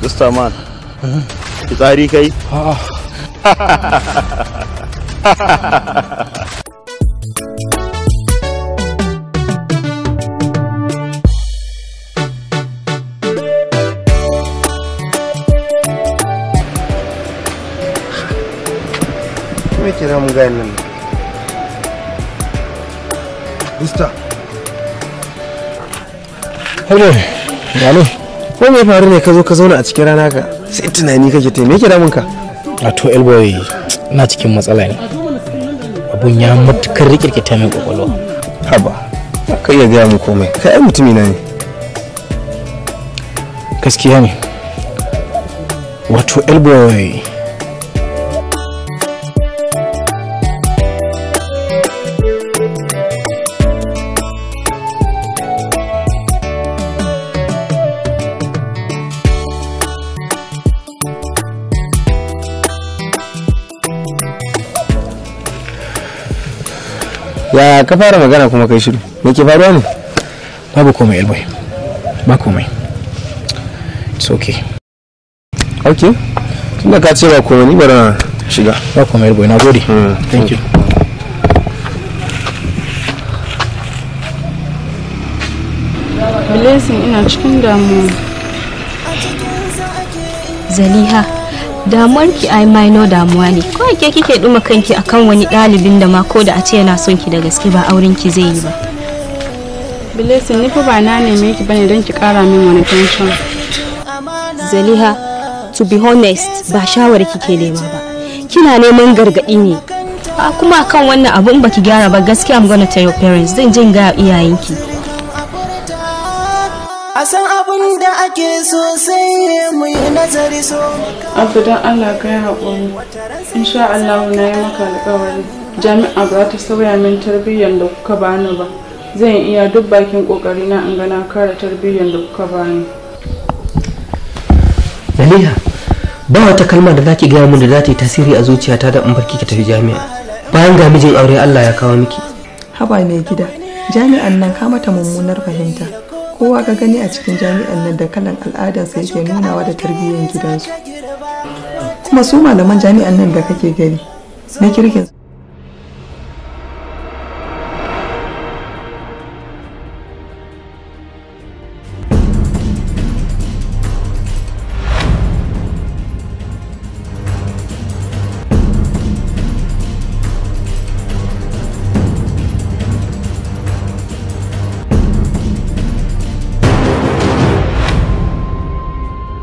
Mr. Man. Fitsari kai? Me kira mun gayan nan? Mr. Hello. Yalo. Ko me faru ne ka zo ka zauna a cikin rana ka? Sai tunani kake ta me kira mun ka? Wato Elboy ina cikin matsala ne. Abun ya matukar rikirkita min kwakwalwa. Haba. Kai ya ga mu komai. Kai ai mutumi na ne. Gaskiya ne. Wato Elboy Ya ka fara magana kuma kai shiru. Me ke faruwa ne? babu komai Elboy. Ba komai. It's okay. Okay. Tunda ka ce ba komai ni bara shiga. Ba komai Elboy, nagode. Thank you. Blessing ina cikin damuwa. Zaliha, damuwarki ai minor damuwa ne. Kawai ke kike duma kanki akan wani dalibin da ma ko da a ce yana son ki da gaske ba auren ki zai yi ba. Blessing ni fa ba na neme ki bane don ki kara min wani tension. Zaliha, to be honest, ba shawara kike nema ba. Kina neman gargadi ne. Kuma akan wannan abun baki gyara ba gaskiya I'm gonna tell your parents. Zan jin ga iyayenki. A san abin da ake so sai mu yi nazari so. Abu dan Allah ka yi haƙuri. Insha Allah na yi maka alƙawari. Jami'a ba ta sauya min tarbiyyar da kuka bani ba. Zan iya duk bakin ƙoƙari na in ga na kare tarbiyyar da kuka bani. Zaliha, ba wata kalma da zaki gaya min da za ta yi tasiri a zuciyata da in barki ki tafi jami'a. Bayan ga mijin aure Allah ya kawo miki. Haba mai gida, jami'an nan ka mata mummunar fahimta. Kowa ka gani a cikin jami'an nan da kalan al'adarsa yake nunawa da tarbiyyar gidansu. Kuma su malaman jami'an nan da kake gani na kirkin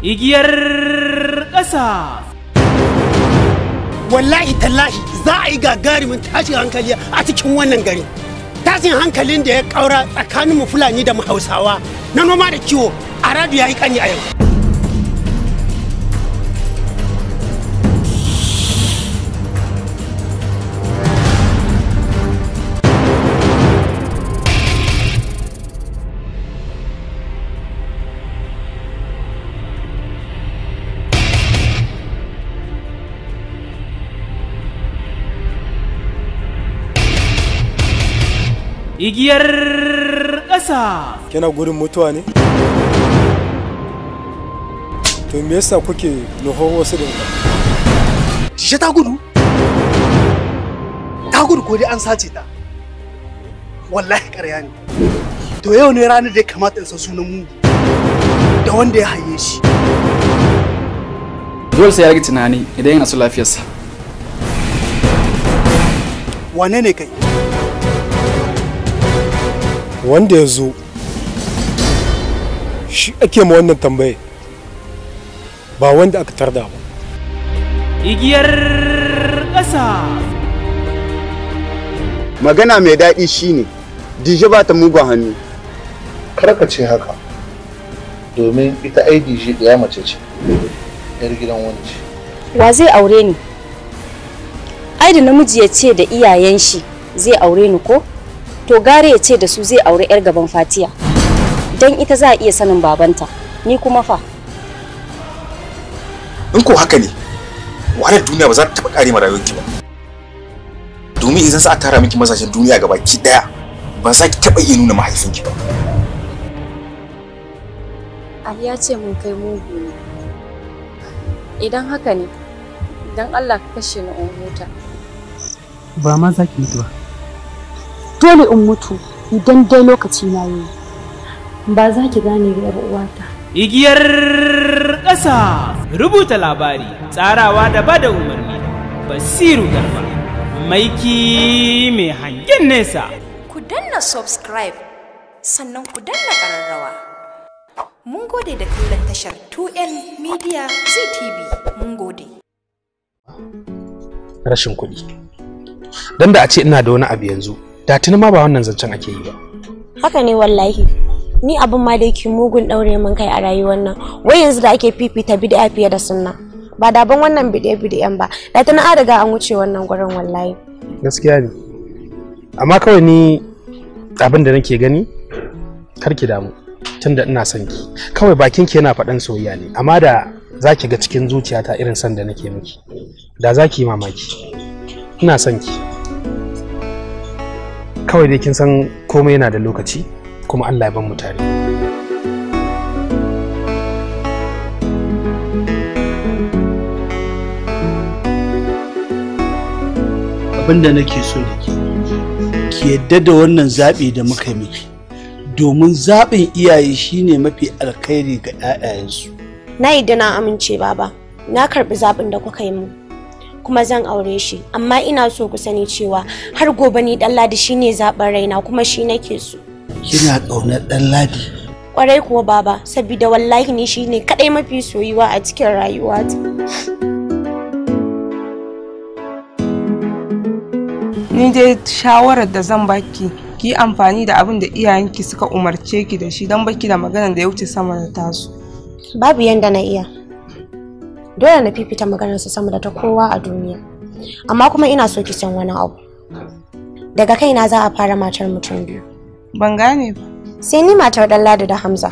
igiyar ƙasa. Wallahi tallahi za a yi gagarumin tashin hankali a cikin wannan gari. Tashin hankalin da ya ƙaura tsakanin mu Fulani da mu Hausawa na noma da kiwo a radu ya yi ƙani a yau. Igiyar ƙasa. Kina gudun mutuwa ne? To me yasa kuke nuho wasu da Shishe ta gudu? Ta gudu ko dai an sace ta? Wallahi ƙarya ne. To yau ne ranar da ya kamata in san sunan mugu da wanda ya haye shi. Dole sai ya rage tunani idan yana so lafiyarsa. Wane ne kai? Wanda ya zo shi ake ma wannan tambaye ba wanda aka tarda ba. Igiyar ƙasa. Magana mai daɗi shine Dije ba ta mugun hannu. Kar ka ce haka domin ita ai Dije ɗaya mace ce yar gidan wani ce. Wa zai aure ni? Ai da namiji ya ce da iyayen shi zai aure ni ko? To gare ya ce da su zai aure 'yar gaban Fatiya. Dan ita za a iya sanin babanta, ni kuma fa. In ko haka ne, wahalar duniya ba za ta taɓa ƙare ma rayuwarki ba. Domin idan za a tara miki mazajen duniya gaba ki ɗaya, ba za ki taɓa iya nuna mahaifinki ba. Ali ya ce mun kai mugu ne. Idan haka ne, dan Allah ka kashe ni in huta. Ba ma za ki mutu ba. Dole in mutu idan dai lokaci na yi. Ba za ki gane ga yar uwata. Igiyar ƙasa, rubuta labari, tsarawa da bada umarni, Basiru Garba, maiki mai hangen nesa. Ku danna subscribe, sannan ku danna ƙararrawa. Mun gode da kallon tashar 2N Media ZTV. Mun gode. Rashin kuɗi. Dan da a ce ina da wani abu yanzu, da tuni ma ba wannan zancen ake yi ba. Haka ne wallahi. Ni abin ma da yake mugun daure mun kai a rayuwar nan. Wai yanzu da ake fifita bid'a fiye da sunna. Ba da ban wannan bid'an ba. Da tuni an riga an wuce wannan gurin wallahi. Gaskiya ne. Amma kawai ni abin da nake gani karki damu. Tunda ina son ki. Kawai bakin ki yana faɗan soyayya ne. Amma da zaki ga cikin zuciyata irin son da nake miki. Da zaki yi mamaki. Ina son ki. Kawai dai kin san komai yana da lokaci. Kuma Allah ya ban mu tare. Abinda nake so da ki yadda da wannan zaɓi da muka yi miki, domin zaɓin iyaye shine mafi alkhairi ga 'ya'yayensu. Na yadda na amince baba, na karɓi zaɓin da kuka yi mu, kuma zan aure shi, amma ina so ku sani cewa har gobe ni Ɗanladi shine zaɓin raina kuma shi nake so. Kina ƙaunar Ɗanladi? Ƙwarai kuwa baba, saboda wallahi ni shine kaɗai mafi soyuwa a cikin rayuwata. Ni dai shawarar da zan baki, ki amfani da abin da iyayenki suka umarce ki da shi don baki da maganar da ya wuce sama da tasu. Babu yanda na iya. Dole na fifita maganarsa sama da ta kowa a duniya. Amma kuma ina so ki san wani abu. Daga kaina za a fara matar mutum biyu. Ban gane ba. Sai ni matar Ɗanladi da Hamza.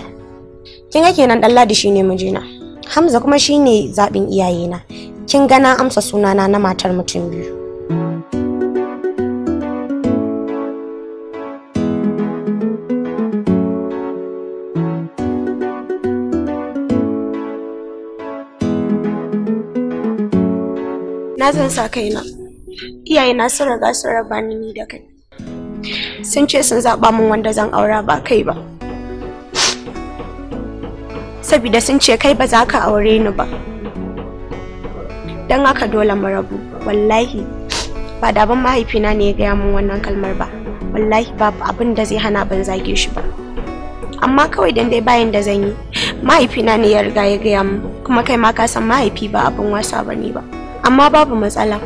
Kin ga kenan Ɗanladi shine mijina. Hamza kuma shine zaɓin iyayena. Kin ga na amsa sunana na matar mutum biyu. Na zan sa kaina. Iyayena sun riga sun raba ni da kai. Sun ce sun zaɓa min wanda zan aura ba kai ba. Saboda sun ce kai ba za ka aure ni ba. Don haka dole mu rabu. Wallahi ba da ban mahaifina ne ya gaya min wannan kalmar ba. Wallahi babu abin da zai hana ban zage shi ba. Amma kawai dan dai bayan da zan yi, mahaifina ne ya riga ya gaya min, kuma kai ma ka san mahaifi ba abin wasa bane ba. Amma babu matsala.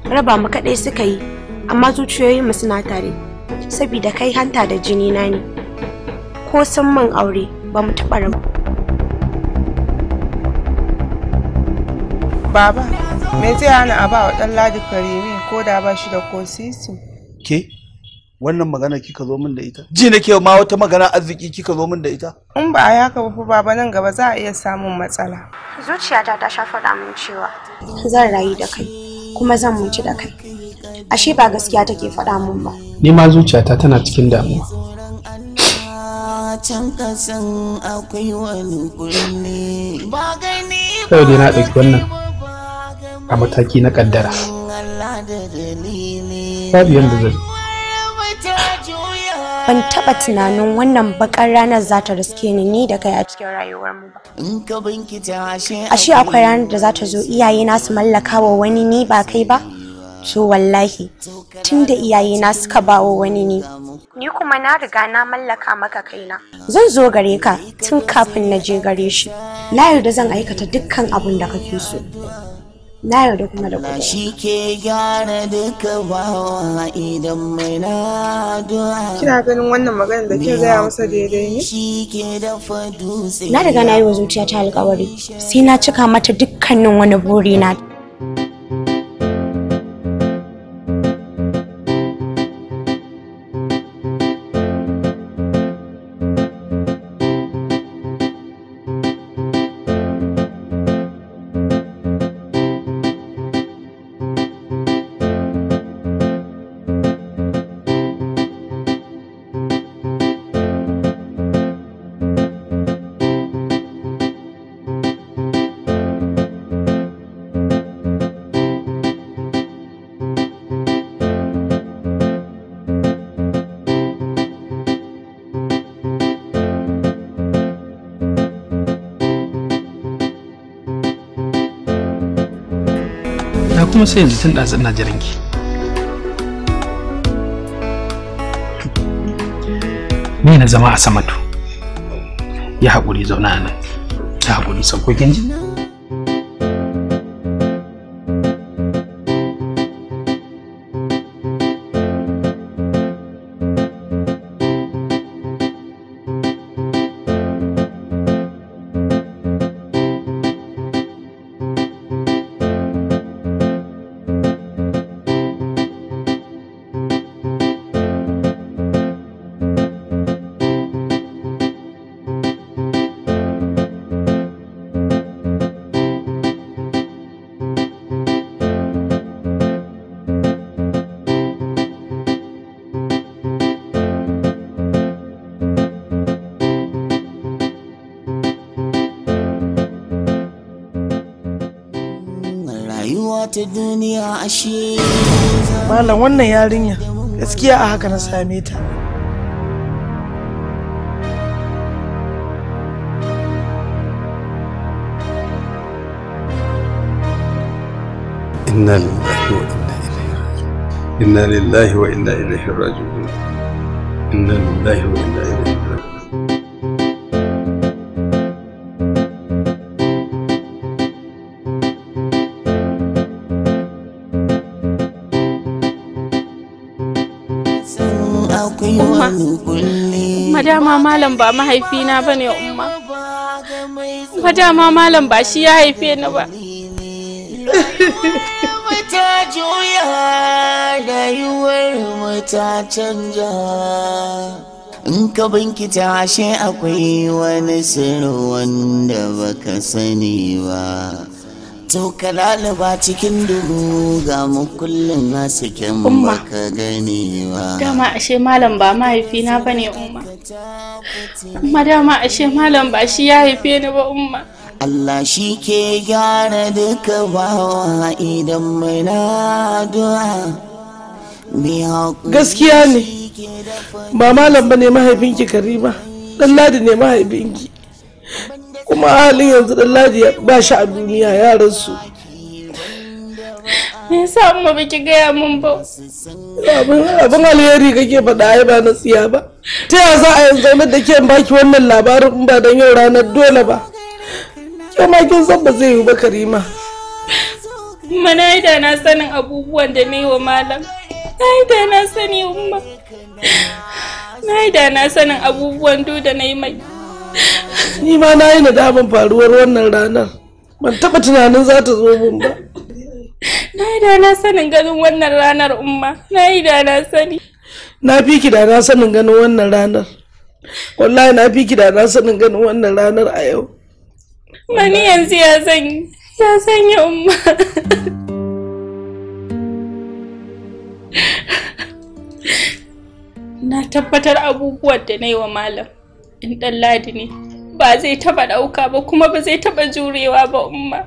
Raba mu kaɗai suka yi, amma zuciyoyinmu suna tare. Saboda kai hanta da jini na ne. Ko sun min aure ba mu taɓa rabu. Baba, me zai hana a ba wa Ɗanladi Karimi ko da ba shi da ko sisi? Ke? Wannan magana kika zo min da ita? Ji nake ma wata magana arziki kika zo min da ita? In ba a yi haka ba fa baba, nan gaba za a iya samun matsala. Zuciyata ta sha faɗa min cewa zan rayu da kai kuma zan mutu da kai. Ashe ba gaskiya take faɗa min ba. Ni ma zuciyata tana cikin damuwa. Kawai dai na ɗauki wannan a mataki na ƙaddara. Babu yanda zai. Ban taɓa tunanin wannan bakar ranar za ta riske ni da kai a cikin rayuwarmu ba. Ashe akwai ranar da za ta zo iyayena su mallaka wa wani ni ba kai ba? To wallahi, tunda iyayena suka ba wa wani ni kuma na riga na mallaka maka kaina. Zan zo gare ka tun kafin na je gare shi. Na yarda zan aikata dukkan abin da kake so. Na yarda kuma da kuma shi ke gyara duka bawa idan mai na du'a. Kina ganin wannan magana da ke gaya masa daidai ne? Na riga na yi wa zuciyata alƙawari sai na cika mata dukkanin wani buri na. kuma sai yanzu tun ɗazu ina jiran ki. Ni na zama a sama to. Ya haƙuri zauna a nan. Ya haƙuri sauko kin ji? ta duniya ashe. Malam wannan yarinya gaskiya a haka na same ta. Inna lillahi wa inna ilaihi raji'un. Inna lillahi wa inna ilaihi raji'un. Inna lillahi wa inna ilaihi raji'un. Madama malam ba mahaifina ba ne umma. Madama malam ba shi ya haife ni ba. Ta juya rayuwar mu ta canja. In ka binkita ashe akwai wani sirri wanda baka sani ba. To ka lalaba cikin duhu ga mu kullum hasken baka gani ba. Dama ashe malam ba mahaifina bane umma. Dama ashe malam ba shi ya haife ni ba umma. Allah shi ke gyara duka bawa idan mai addu'a. Gaskiya ne ba malam bane mahaifinki Karima, dan Ladi ne mahaifinki. Kuma halin yanzu dan Ladi ba shi a duniya, ya rasu. Me yasa amma baki gaya mun ba? Abin alheri kake faɗa ai ba na tsiya ba. Ta yaya za a yanzu da ke baki wannan labarin in ba dan yau ranar dole ba? Ke ma kin san ba zai yi ba Karima. Mana da na sanin abubuwan da ne wa malam. Ai da na sani umma. Na da na sanin abubuwan da na yi mai. Ni ma na yi nadamin faruwar wannan ranar. Ban taɓa tunanin za ta zo mun ba. Na yi da na sanin ganin wannan ranar umma. Na yi da na sani. Na fi ki da na sanin ganin wannan ranar. Wallahi na fi ki da na sanin ganin wannan ranar a yau. Mani yanzu ya sanya umma. Na tabbatar abubuwan da na yi wa malam in ɗan Ladi ne ba zai taɓa ɗauka ba kuma ba zai taɓa jurewa ba umma.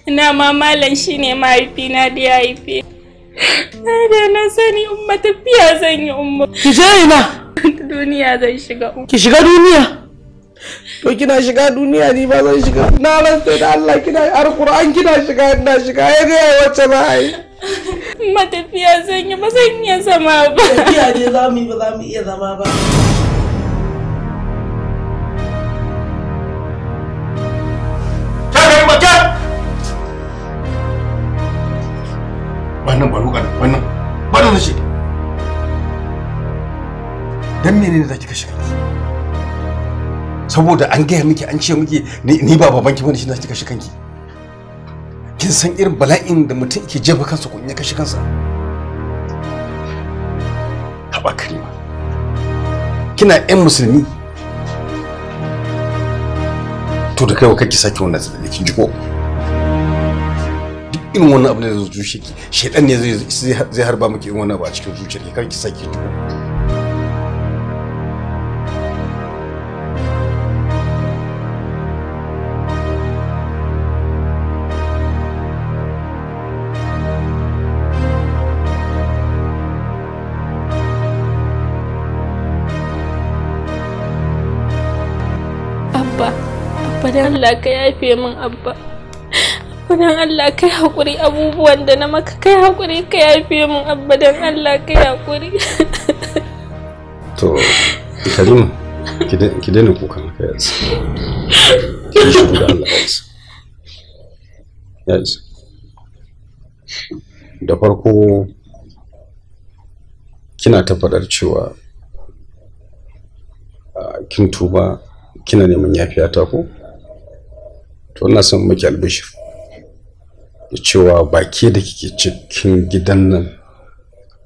Ina ma malam shi ne mahaifina da ya haife. Da na sani umma tafiya zan yi umma. Ki je ina? Duniya zan shiga umma. Ki shiga duniya? To kina shiga duniya ni ba zan shiga. Na rantsa da Allah kina Alƙur'an kina shiga ina shiga ya ga wacce za a yi. Matafiya zan yi ba zan iya zama ba. Tafiya ne za mu yi ba za mu iya zama ba. Wannan ba ruka wannan ba da nace. Dan menene zaki kashe kanki? Saboda an gaya miki an ce miki ni ba babanki bane shi zaki kashe kanki. Kin san irin bala'in da mutum yake jefa kansa ko in ya kashe kansa? Haba Karima. Kina ƴan musulmi. To da kai wa kake saki wannan zadali kin ji ko? Duk irin wannan abu da zai zuciye ki, shedan ne zai harba miki irin wannan abu a cikin zuciyarki kar ki saki ki. Abba dan Allah ka yafe min abba. dan Allah kai hakuri abubuwan da na maka, kai hakuri ka yafe min abba, dan Allah kai hakuri. To Karima ki daina kukan kai yanzu. Ki shi da Allah ya isa. Da farko kina ta faɗar cewa kin tuba kina neman yafiya ta ko? To ina son miki albishir da cewa ba ke da kike cikin gidan nan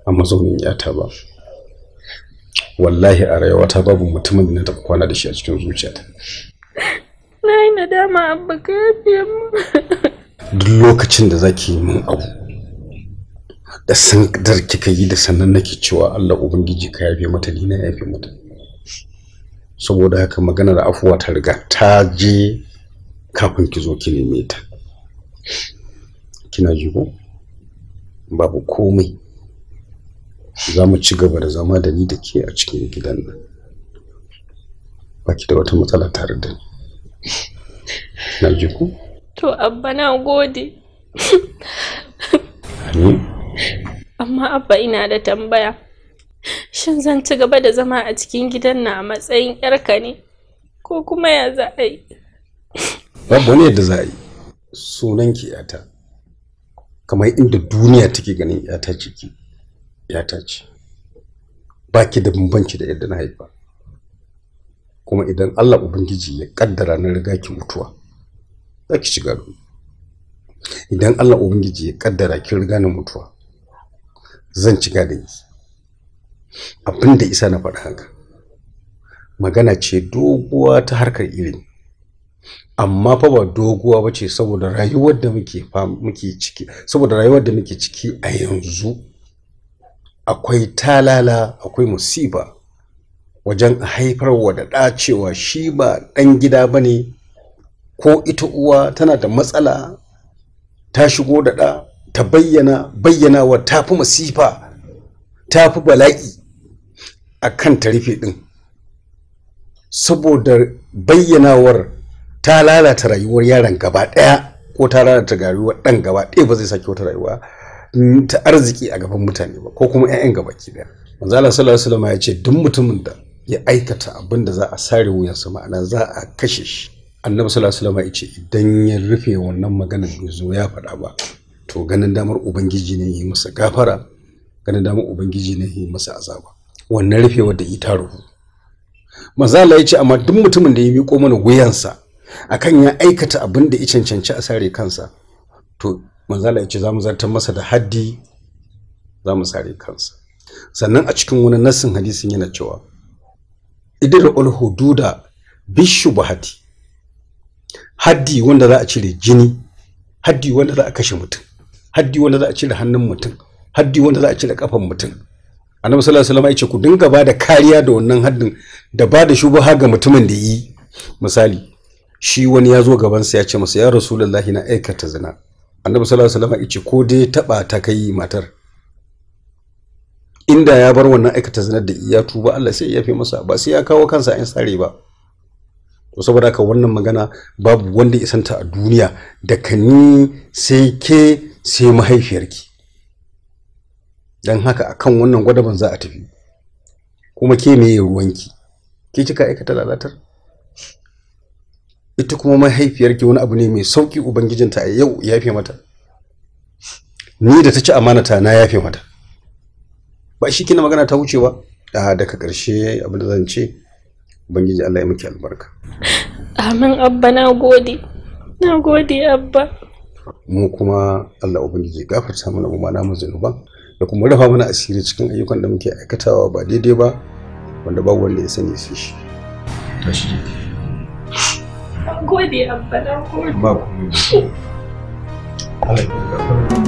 a mazaunin yata ba. Wallahi a rayuwata babu mutumin da na taɓa kwana da shi a cikin zuciyata. Na yi nadama abba ka yafe mu. Duk lokacin da zaki yi min abu da sandar kika yi da sannan nake cewa Allah ubangiji ka yafe mata, ni na yafe mata. Saboda haka maganar afuwa ta riga ta je kafin ki zo ki neme ta. Kina ji ko? Babu komai. Za mu ci gaba da zama da ni da ke a cikin gidan nan. Ba ki da wata matsala tare da ni. Na ji ko? To abba na gode. Amma abba ina da tambaya. Shin zan ci gaba da zama a cikin gidan nan a matsayin yarka ne? Ko kuma ya za a yi? Babu wani yadda za a yi. Sunanki yata. Kamar inda duniya take ganin yata ciki. Yata ce. Ba ki da bambanci da yadda na haifa. Kuma idan Allah Ubangiji ya kaddara na riga ki mutuwa, za ki ci gado. Idan Allah Ubangiji ya kaddara ki riga na mutuwa, zan ci gadon ki. Abin da isa na faɗa haka magana ce doguwa ta harkar ilimi, amma fa ba doguwa ba ce saboda rayuwar da muke ciki, saboda rayuwar da muke ciki a yanzu akwai talala, akwai musiba wajen haifarwa da ɗa cewa shi ba ɗan gida ba ne, ko ita uwa tana da matsala ta shigo da ɗa ta bayyanawa ta fi masifa, ta fi bala'i a kan ta rufe ɗin, saboda bayyanawar ta lalata rayuwar yaron gaba ɗaya ko ta lalata rayuwar ɗan gaba ɗaya, ba zai sake wata rayuwa ta arziki a gaban mutane ba ko kuma 'ya'yan gaba ki ɗaya. Manzo Allah sallallahu alaihi wasallam ya ce duk mutumin da ya aikata abin da za a sare wuyansa, ma'ana za a kashe shi, Annabi sallallahu alaihi wasallam ya ce idan ya rufe wannan maganar bai zo ya faɗa ba, to ganin damar ubangiji ne yi masa gafara, ganin damar ubangiji ne yi masa azaba. Wannan rufewar da ita ruhu. Manzo Allah ya ce amma duk mutumin da ya miƙo mana wuyansa akan ya aikata abin da ya cancanci a sare kansa, to manzo Allah ya ce za mu zartar masa da haddi, za mu sare kansa. Sannan a cikin wani nassin hadisin yana cewa idrul hududa bishubhati, haddi wanda za a cire jini, haddi wanda za a kashe mutum, haddi wanda za a cire hannun mutum, haddi wanda za a cire kafan mutum. Annabi sallallahu alaihi wasallam ya ce ku dinga ba da kariya da wannan haddin da ba da shubha ga mutumin da yi. Misali, shi wani ya zo gaban sa ya ce masa ya rasulullahi na aikata zina. Annabi sallallahu alaihi wasallam ya ce ko dai taba ta kai matar, inda ya bar wannan aikata zinar da iya tuba Allah sai ya yafe masa, ba sai ya kawo kansa in sare ba. To saboda haka wannan magana babu wanda ya santa a duniya, daga ni sai ke sai mahaifiyarki. Dan haka akan wannan gwadaban za a tafi. Kuma ke meye ruwanki? Ke kika aikata lalatar? Ita kuma mahaifiyarki wani abu ne mai sauki ubangijinta a yau ya yafe mata. Ni da ta ci amanata na yafe mata. Ba shi kina magana ta wuce ba. Daga ƙarshe abin da zan ce, ubangiji Allah ya miki albarka. Amin abba, na gode. Na gode abba. Mu kuma Allah ubangiji gafarta mana mu ma namu zanuban, da kuma rufa mana asiri cikin ayyukan da muke aikatawa ba daidai ba, wanda babu wanda ya sani sai shi. Tashi. Na gode abba, na gode. Ba ku. Allah ya gafarta.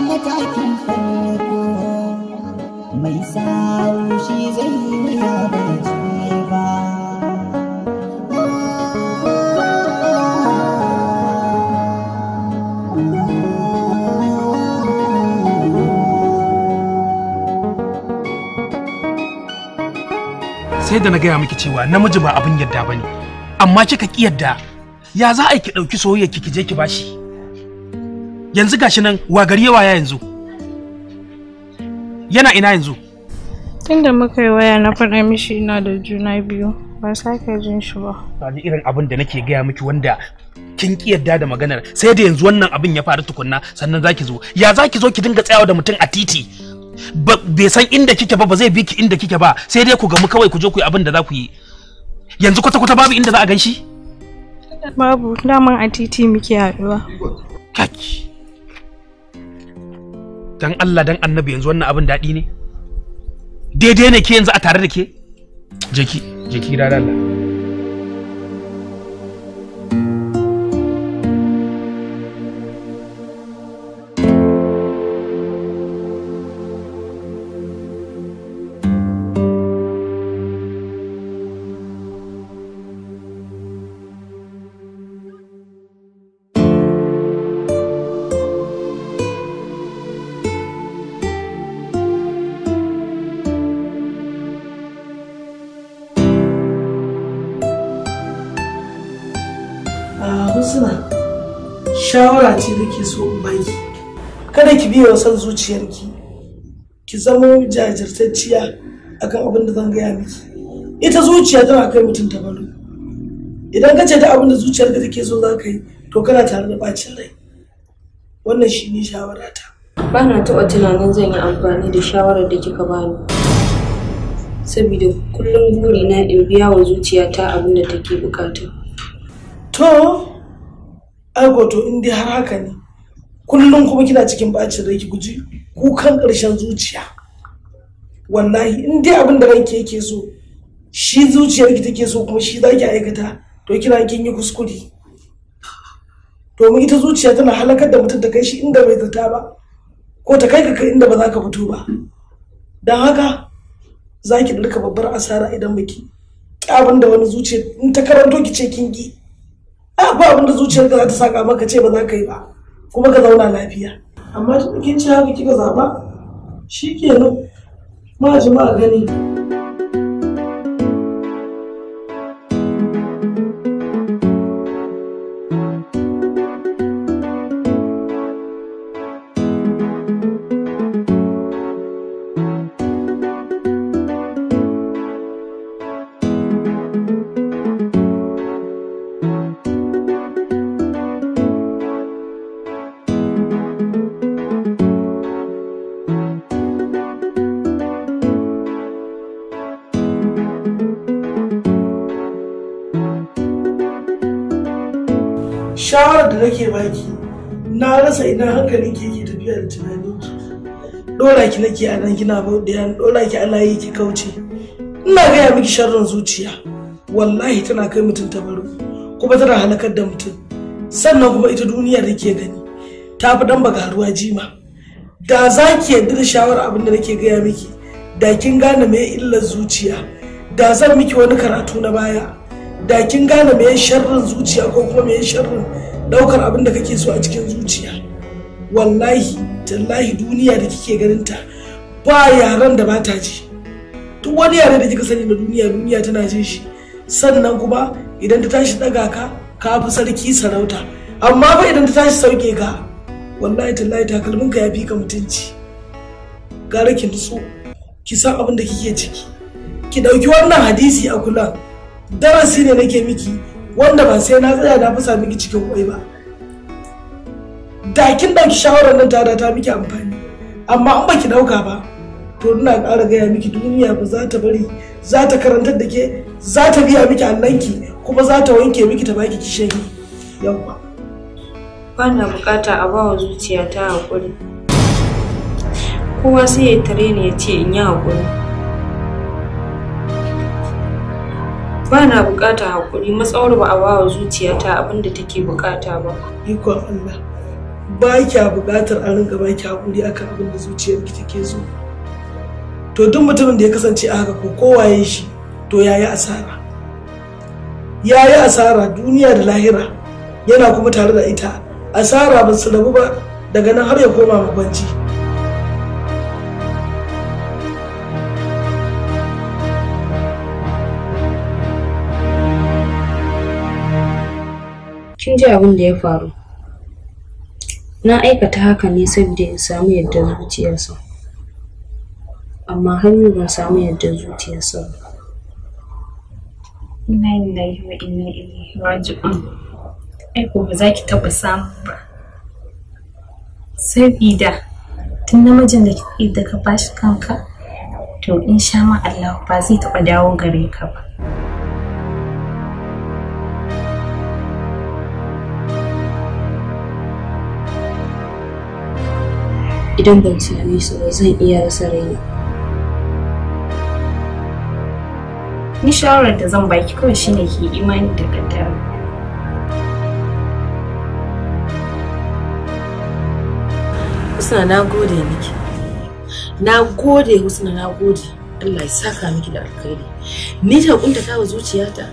Matakin farko mai sawu shi zai yi bai ba. Sai da na gaya miki cewa namiji ba abin yadda bane, amma kika ki yadda, ya za a yi ki ɗauki soyayya ki je ki bashi? Yanzu gashi nan wa gari yawa yanzu. Yana ina yanzu? Tunda muka yi waya na faɗa mishi ina da juna biyu, ba sake jin shi ba. Ba irin abin da nake gaya miki wanda kin ki yadda da maganar, sai da yanzu wannan abin ya faru tukunna sannan zaki zo. Ya zaki zo ki dinga tsayawa da mutum a titi? Bai san inda kike ba zai bi ki inda kike ba, sai dai ku gamu kawai ku je ku yi abin da za ku yi. Yanzu kwata-kwata babu inda za a gan shi? Babu, daman a titi muke haɗuwa. Kaki. Dan Allah dan Annabi yanzu wannan abin daɗi ne? Daidai ne ke yanzu a tare da ke? Jeki da Allah. Shawara ce da ke so in baki, kada ki biya san zuciyarki, ki zama jajirtacciya akan abin da zan gaya miki. Ita zuciya tana kai mutum ta baro. Idan ka ce da abin da zuciyarka take so za ka yi, to kana tare da bacin rai. Wannan shi ne shawarata. Ba na taɓa tunanin zan yi amfani da shawarar da kika bani, saboda kullum burina in biya wa zuciyata abin da take bukata. To aiko to in dai har haka ne, kullum kuma kina cikin bacin rai, ki guji kukan ƙarshen zuciya. Wallahi in dai abin da ranki yake so, shi zuciyarki take so kuma shi zaki aikata, to kina kin yi kuskure. Domin ita zuciya tana halakar da mutum ta kai shi inda bai zata ba, ko ta kai ka kai inda ba za ka fito ba. Don haka za ki ɗarka babbar asara idan baki abin da wani zuciya in ta karanto ki ce kin ki. Ba abin da zuciyar ka za ta saka maka ce ba za ka yi ba, kuma ka zauna lafiya. Amma tun kin ci haka kika zaba, shikenan ma ji ma gani. Shawarar da nake baki, na rasa ina hankalin ke tafiya da tunanin ki. Dora ki nake a nan kina bauɗiya, dora ki Allah yi ki kauce. Ina gaya miki sharrin zuciya, wallahi tana kai mutum ta baro, kuma tana halakar da mutum. Sannan kuma ita duniya da ke gani, ta fi dan bagaruwa jima. Da za ki yarda da shawarar abin da nake gaya miki, da kin gane me illar zuciya, da zan miki wani karatu na baya. Da kin gane me sharrin zuciya ko kuma me sharrin daukar abin da kake so a cikin zuciya. Wallahi tallahi duniya da kike ganin ta ba yaran da ba ta ji. Duk wani yare da kika sani na duniya tana jin shi. Sannan kuma idan ta tashi daga ka fi sarki sarauta, amma fa idan ta tashi sauke ka, wallahi tallahi takalminka ya fi ka mutunci. Gara ki nutsu, ki san abin da kike ciki, ki dauki wannan hadisi a kula. Darasi ne nake miki wanda ba sai na tsaya na fasa miki cikin kwai ba. Da kin dauki shawarar nan ta miki amfani, amma in baki dauka ba, to ina ƙara gaya miki duniya ba za ta bari, za ta karantar da ke, za ta biya miki allanki, kuma za ta wanke miki ta baki kishin yawa. Ba na bukata a bawa zuciya ta haƙuri. Kowa sai ya tare ni ya ce in yi haƙuri. Ba na bukata haƙuri matsawar ba a bawa zuciyata abin da take bukata ba. Ikon Allah, ba kya bukatar a rinka ba ki haƙuri akan abin da zuciyarki take so. To duk mutumin da ya kasance a haka ko kowaye shi, to yayi asara. Yayi asara duniya da lahira, yana kuma tare da ita. Asara ba su rabu ba, daga nan har ya koma mabanci. kin ji abin da ya faru. Na aikata haka ne saboda in samu yardar zuciyarsa. Amma har yau ban samu yardar zuciyarsa ba. Inna lillahi wa inna ilaihi raji'un. Ai ko ba za ki taɓa samu ba. Sabida tun namijin da ka bashi kanka, to insha ma Allah ba zai taɓa dawo gare ka ba. Idan ban same su ba zan iya rasa raina. Ni shawarar da zan baki kawai shine ki imani da kaddara. Husna, na gode miki. Na gode Husna, na gode. Allah ya saka miki da alkhairi. Ni ta kuntata wa zuciyata.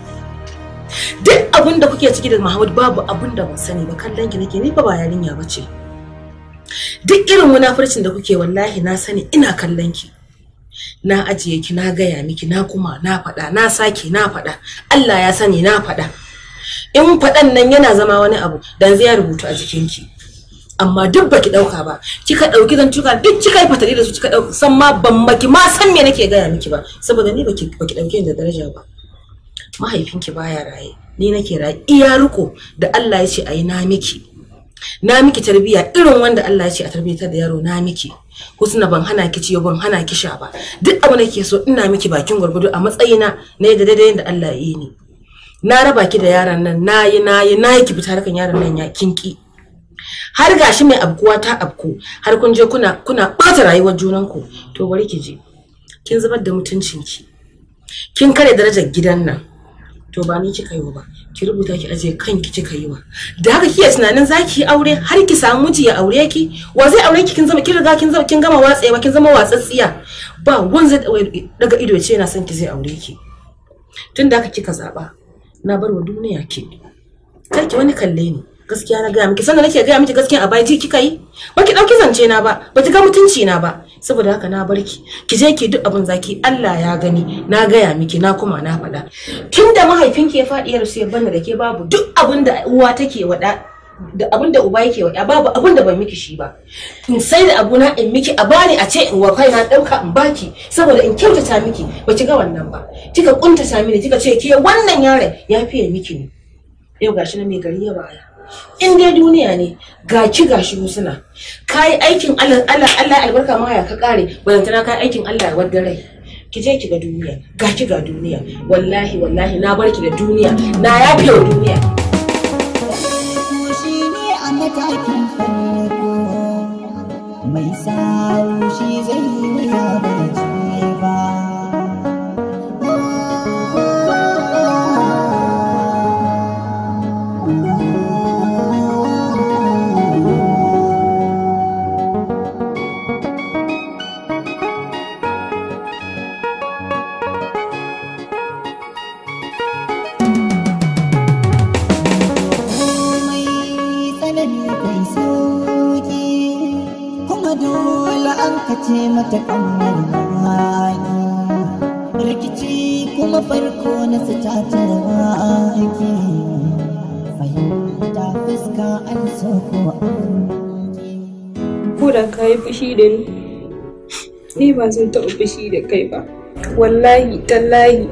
Duk abin da kuke ciki da Muhammad babu abin da ban sani ba, kallon ki nake, ni fa ba yarinya bace. Duk irin munafurcin da kuke wallahi na sani, ina kallon ki. Na ajiye ki, na gaya miki, na kuma na faɗa, na sake na faɗa. Allah ya sani na faɗa. In faɗan nan yana zama wani abu dan zai rubutu a jikinki. Amma duk baki dauka ba, kika dauki zantuka duk kika yi fatali da su, kika dauka san ma ban maki ma san me nake gaya miki ba, saboda ni baki dauke da daraja ba. Mahaifinki baya raye, ni nake raye. Iya riko da Allah ya ce ayi na miki tarbiya irin wanda Allah ya ce a tarbiyatar da yaro na miki. Husna, ban hana ki ciyo, ban hana ki sha ba. Duk abu nake so ina miki bakin gurgudu a matsayina na yadda daidai da Allah ya yi ni. Na raba ki da yaron nan, nayi ki fita harkan yaron nan ya kinki. Har gashi mai abkuwa ta abku, har kun je kuna bata rayuwar junanku. To bari ki je, kin zubar da mutuncinki, kin kare darajar gidan nan. To ba ni kika yi ba, ki rubuta ki aje kanki kika yi wa. Da haka kike tunanin zaki yi aure har ki samu miji ya aure ki? Wa zai aure ki? Kin riga kin gama watsewa, kin zama watsatsiya. Ba wan zai daga ido ce yana son ki zai aure ki. Tunda haka kika zaba, na bar wa duniya ki. Kar ki wani kalle ni. Gaskiya na gaya miki, sannan nake gaya miki gaskiya a baji kika yi. Ba ki dauki zance na ba, ba ki ga mutunci na ba. Saboda haka na barki, ki je ki duk abin zaki, Allah ya gani. Na gaya miki, na kuma na faɗa. Tunda mahaifinki ya faɗi ya rasu ya banda da ke, babu duk abin da uwa take wada da abin da uba yake wada, babu abin da ban miki shi ba. In sai da abuna in miki, a bani a ce in wa kai na dauka in baki saboda in kyautata miki. Ba ki ga wannan ba. Kika kuntata mini, kika ce ke wannan yaron ya fiye miki ne. Yau gashi na mai gari ya baya. In dai duniya ne, gashi Husna, kai aikin Allah albarka ma ya ka kare, balantana kai aikin Allah ya wadda rai. Ki je ki ga duniya, gashi ga duniya. Wallahi na barki da duniya, na yafe wa duniya. Shi ne a matakin farko, mai sawu shi zai yi ya bai ba. Ce mata ƙaunar mani rikici kuma farko na sitatar ake fahimta fuska an so ko da ka yi fushi da ni ba zan taɓa fushi da kai ba. Wallahi tallahi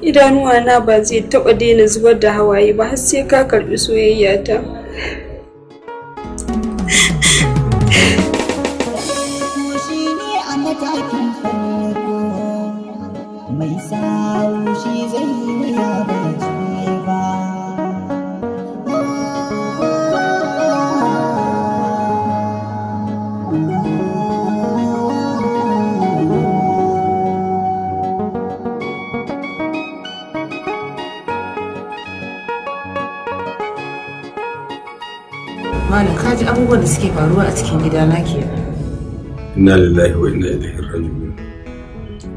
idanuwa na ba zai taɓa daina zubar da hawaye ba har sai ka karɓi soyayyata. Malam, ka ji abubuwan da suke faruwa a cikin gidana kenan. Inna lillahi wa inna ilaihi raji'un.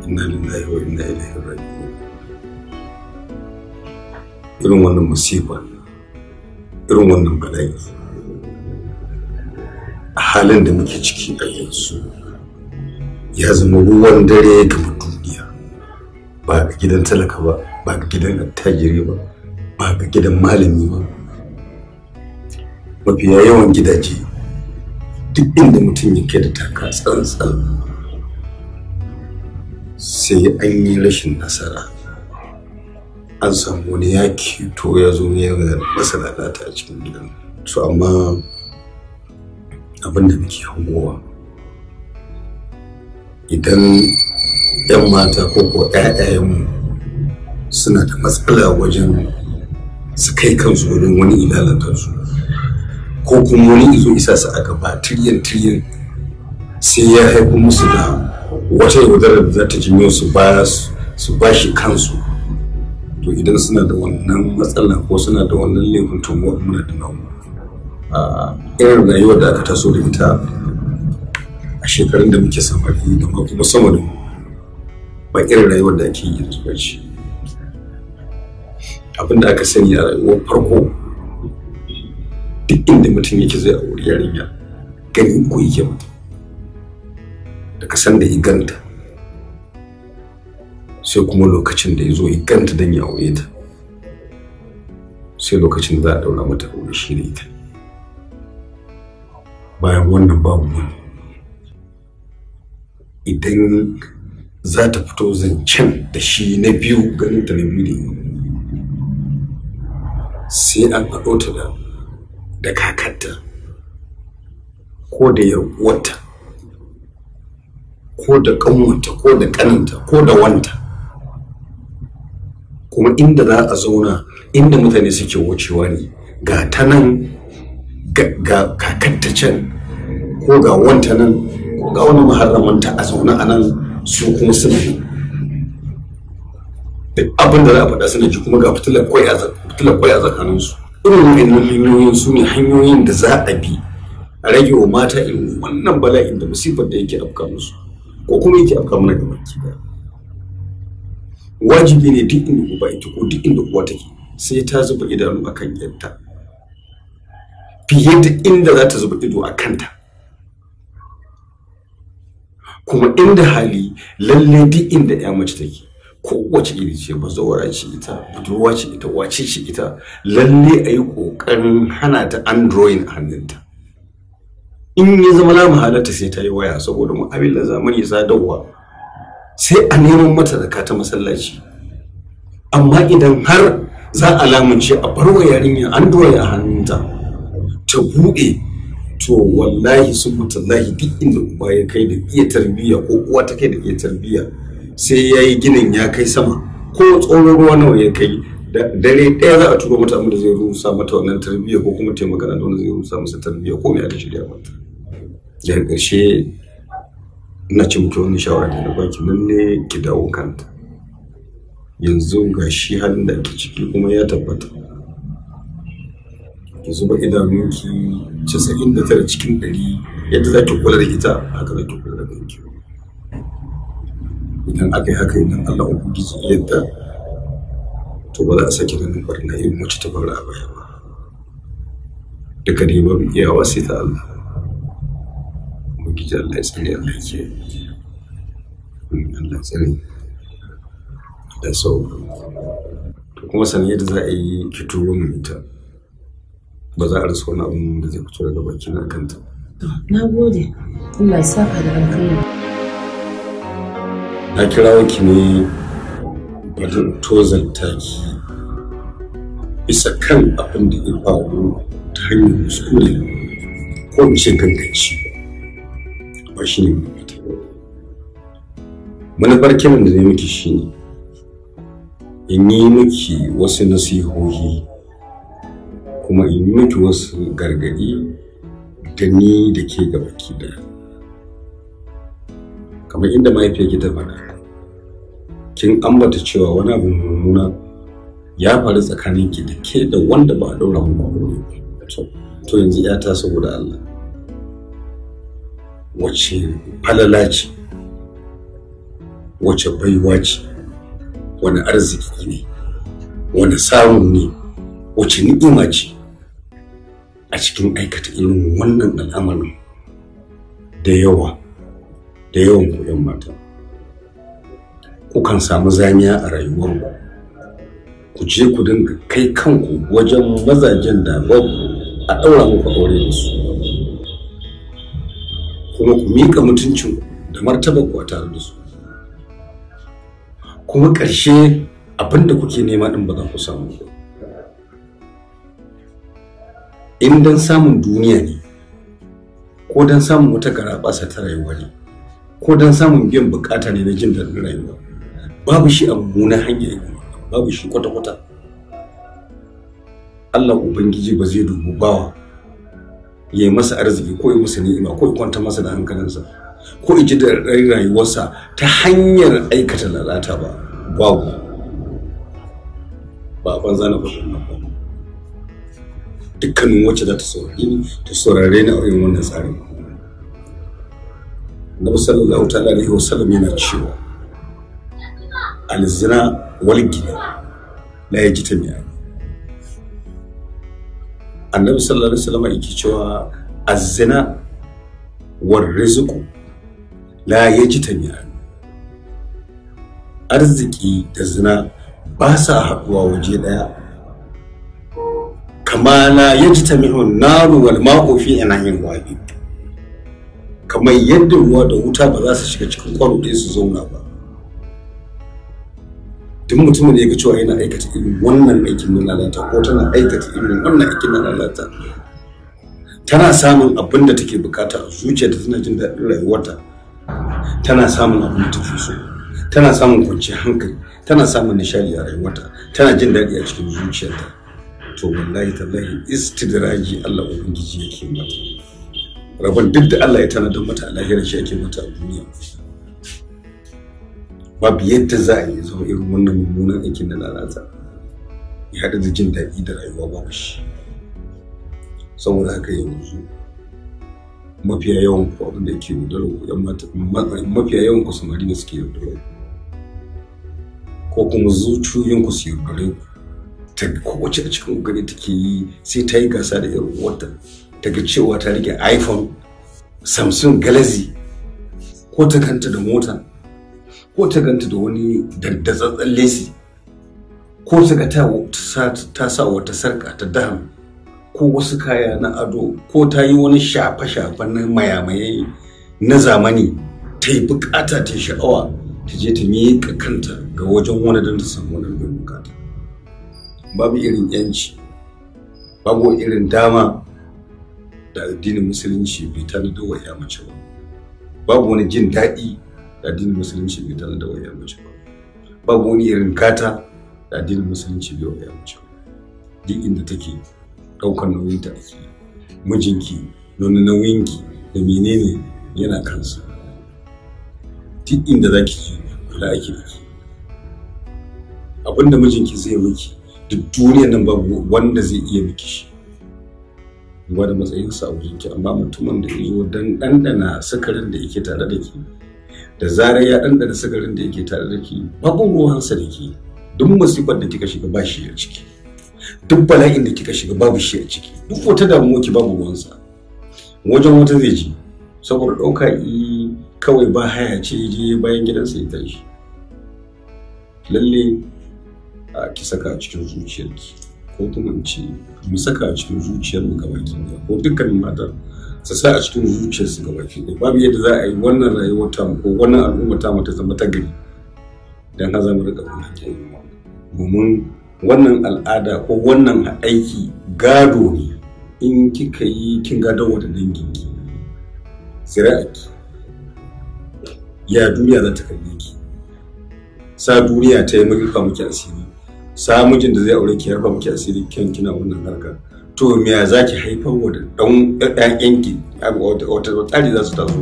Inna lillahi wa inna ilaihi raji'un. Irin wannan musiba, irin wannan bala'i, a halin da muke ciki a yanzu ya zama ruwan dare ga duniya. Ba ga gidan talaka ba, ba ga gidan attajiri ba, ba ga gidan malami ba, mafiya yawan gidaje duk inda mutum yake da taka tsantsan sai an yi rashin nasara, an samu wani ya to ya zo ya masa lalata a cikin gidan. So amma abin da muke hangowa idan 'yan mata ko 'ya'yayenmu suna da matsala wajen su kai kansu wurin wani ilalatarsu ko kuma wani izo isa su a gaba tiryan sai ya haifu musu da wata yaudarar da za ta jinyo su ba shi kansu. To idan suna da wannan matsala ko suna da wannan laifin to muna da namu irin rayuwar da aka taso da ita a shekarun da muke samari da ma kuma sama da ba irin rayuwar da ake yi yanzu ba ce. Abinda aka sani a rayuwar farko duk inda mutum yake zai auri yarinya gani ko yake mata da kasan da ya ganta sai kuma lokacin da ya zo ya ganta don ya aure ta sai lokacin za a daura mata aure shi ne ita. Bayan wannan babu wani idan za ta fito zancen da shi na biyu ganin ta na biyu ne sai an haɗo ta da kakarta ko da yar'uwarta ko da ƙanwanta ko da ƙaninta ko da wanta, kuma inda za a zauna inda mutane suke wucewa ne ga ta nan ga kakarta can ko ga wanta nan ko ga wani maharramanta a zauna a nan su kuma suna yi abin da za a faɗa suna ji kuma ga fitilar kwai a tsakaninsu. Irin wannan hanyoyin su ne hanyoyin da za a bi a rage wa mata irin wannan bala'in da musifar da yake afka musu ko kuma yake afka mana gaba ki da. Wajibi ne duk inda uba ita ko duk inda uwa take sai ta zuba idanu akan yadda fiye da inda za ta zuba ido a kanta, kuma inda hali lalle duk inda ya mace take kowace iri ce, bazawara ce ita, budurwa ce ita, wace ce ita, lalle a yi ƙoƙarin hana ta android a hannunta. In ya zama la mahalarta sai ta yi waya saboda mu'amalar zamani sadarwa sai a neman mata da ta masallaci. Amma idan har za a lamunce a bar wa yarinya android a hannunta ta buɗe, to wallahi sun mutallahi duk inda uba ya kai da iya tarbiyya ko uwa ta kai da iya tarbiyya sai ya yi ginin ya kai sama ko tsoron ruwa nawa ya kai dare ɗaya za a turo mata abin da zai rusa mata wannan tarbiyya ko kuma taimaka da wanda zai rusa masa tarbiyya ko mai aka shirya mata. Daga ƙarshe ina ce muke wani shawara da na baki lalle ki dawo kanta. Yanzu ga shi halin da ake ciki kuma ya tabbata. Ki zuba idanunki 99 cikin 100 yadda za ki kula da ita haka za ki kula da kanki. Idan aka yi haka idan Allah ubangiji yadda to ba za a sake ganin barna irin wacce ta fara a baya ba. Duka ne babu iyawa sai ta Allah. Ubangiji Allah ya tsare Allah ya kiyaye. Allah ya tsare da sau. To kuma sanin yadda za a yi ki turo min ita ba za a rasa wani abin da zai fito daga baki na kanta. Na gode. Allah ya saka da alkhairi. Na kirawo ki ne wajen tozalta ki bisa kan abin da ya faru ta hanyar kuskure ko in ce ganganci ba shi ne manufar kiran da zai miki shi ne in yi miki wasu nasihohi kuma in yi miki wasu gargadi da ni da ke gaba ki da kamar inda mahaifiyarki ta faɗa kin ambata cewa wani abu mummuna ya faru tsakaninki da ke da wanda ba a ɗaura muku aure to yanzu ya ta saboda Allah wace falala ce wace baiwa ce wani arziki ne wani samu ne wace ni'ima ce a cikin aikata irin wannan al'amarin da yawan ku 'yan mata kukan samu zamiya a rayuwarku ku je ku dinga kai kanku wajen mazajen da babu a ɗaura muku aure da su kuma ku miƙa mutuncin da martabar ku a tare da su kuma ƙarshe abinda kuke nema ɗin ba za ku samu ba in dan samun duniya ne ko dan samun wata garaɓasa ta rayuwa ne ko dan samun biyan bukata ne na jin daɗin rayuwa babu shi a mummunan hanya babu shi kwata-kwata Allah Ubangiji ba zai dubu bawa ya yi masa arziki ko ya masa ni'ima ko ya kwanta masa da hankalinsa ko ya ji da rayuwarsa ta hanyar aikata lalata ba babu ba a banza na faɗin nan ba dukkanin wacce za ta saurare ni a irin wannan tsarin Nabi sallallahu ta'ala alaihi wasallam yana cewa alzina wal gina la yajtami'an Annabi sallallahu alaihi wasallam yake cewa az-zina war rizqu la yajtami'an arziki da zina ba sa haɗuwa waje ɗaya kama la yajtami'u an-naru wal ma'u fi inahin wahid kamar yadda ruwa da wuta ba za su shiga cikin kwano ɗaya su zauna ba duk mutumin da ya ga cewa yana aikata irin wannan aikin na lalata ko tana aikata irin wannan aikin na lalata tana samun abin da take bukata a zuciyarta tana jin daɗin rayuwarta tana samun abin da take so tana samun kwanciyar hankali tana samun nishadi a rayuwarta tana jin daɗi a cikin zuciyarta to wallahi tallahi istidraji Allah ubangiji yake mata rabon duk da Allah ya tanadar mata a lahira shi yake mata a duniya babu yadda za a yi zama irin wannan mummunan aikin da lalata ya haɗa da jin daɗi da rayuwa babu shi saboda haka yanzu mafiya yawan ku abin da yake yaudaro mafiya yawan ku samari da suke yaudaro ko kuma zuciyoyin ku su yaudare ku ta kowace a cikin gari take yi sai ta yi gasa da yar uwarta ta ga cewa ta rike iPhone Samsung Galaxy ko ta ganta da mota ko ta ganta da wani dandatsatsen lesi ko ta ga ta sa wata sarka ta dam ko wasu kaya na ado ko ta yi wani shafe-shafe na mayamaye na zamani ta yi bukata ta yi sha'awa ta je ta miƙa kanta ga wajen wani don ta samu wani bukata babu irin yanci babu irin dama da addinin musulunci bai tanadar wa ya mace ba babu wani jin daɗi da addinin musulunci bai tanadar wa ya mace ba babu wani irin gata da addinin musulunci bai wa ya mace ba duk inda take ɗaukar nauyinta ake mijinki nuna nauyinki da menene yana kansa duk inda zaki je kula ake da ki abinda mijinki zai miki duk duniyar nan babu wanda zai iya miki shi ba da matsayinsa a wajenki amma mutumin da ya zo don ɗanɗana sakarin da yake tare da ki da zarar ya ɗanɗana sakarin da yake tare da ki babu ruwansa da ki duk masifar da kika shiga ba shi a ciki duk bala'in da kika shiga babu shi a ciki duk wata damuwa ki babu ruwansa wajen wata zai ji saboda ɗauka kawai ba haya ce je bayan gidansa ya tashi lalle ki saka a cikin zuciyarki ko kuma in ce mu saka a cikin zuciyar mu gabaki ɗaya ko dukkanin mata su sa a cikin zuciyar su gabaki ɗaya babu yadda za a yi wannan rayuwar ta ko wannan al'umma ta mu ta zama ta gari dan har za mu rika wannan domin wannan al'ada ko wannan aiki gado ne in kika yi kin gado wa da danginki zira'aki ya duniya za ta kalle ki sa duniya ta yi mulka muke asiri sa mijin da zai aure ki harfa muke asiri kyan kina wannan harka to me ya zaki haifar wa da dan ɗayanki wata tsari za su taso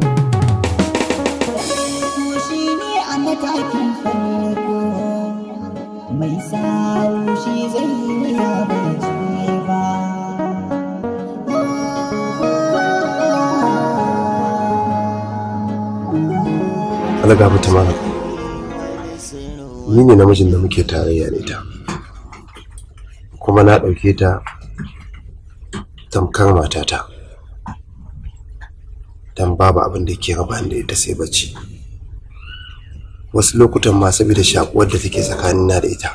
mai sawu shi zai yi ya bai ba alaga mutum mana ni ne namijin da muke tarayya da ita kuma na ɗauke ta tamkar matata don babu abin da ke raba da ita sai bacci wasu lokutan ma saboda shakuwar da take tsakanina da ita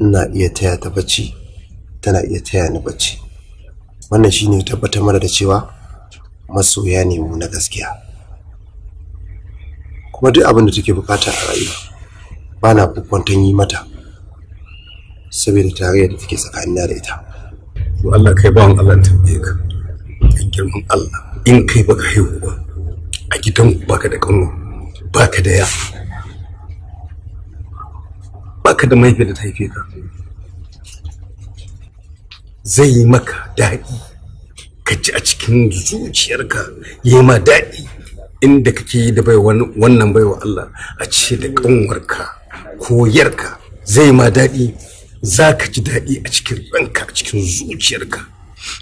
ina iya taya ta bacci tana iya taya ni bacci wannan shine tabbatar mana da cewa masoya ne mu na gaskiya. Kuma duk abin da take bukata a rayuwa bana bukwantan yi mata saboda tarayya da take tsakanina da ita. To Allah kai bawan Allah tambaye ka. In girman Allah in kai baka haihu ba a gidan baka da kanwa baka da ya baka da mahaifi da ta haife ka, zai yi maka daɗi ka ji a cikin zuciyarka yi ma daɗi inda kake yi da wannan baiwa Allah a ce da kanwarka ko yarka zai ma daɗi, za ka ji daɗi a cikin ranka a cikin zuciyarka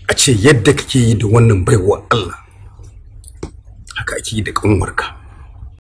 a ce yadda kake yi da wannan baiwa Allah haka ake yi da kanwarka.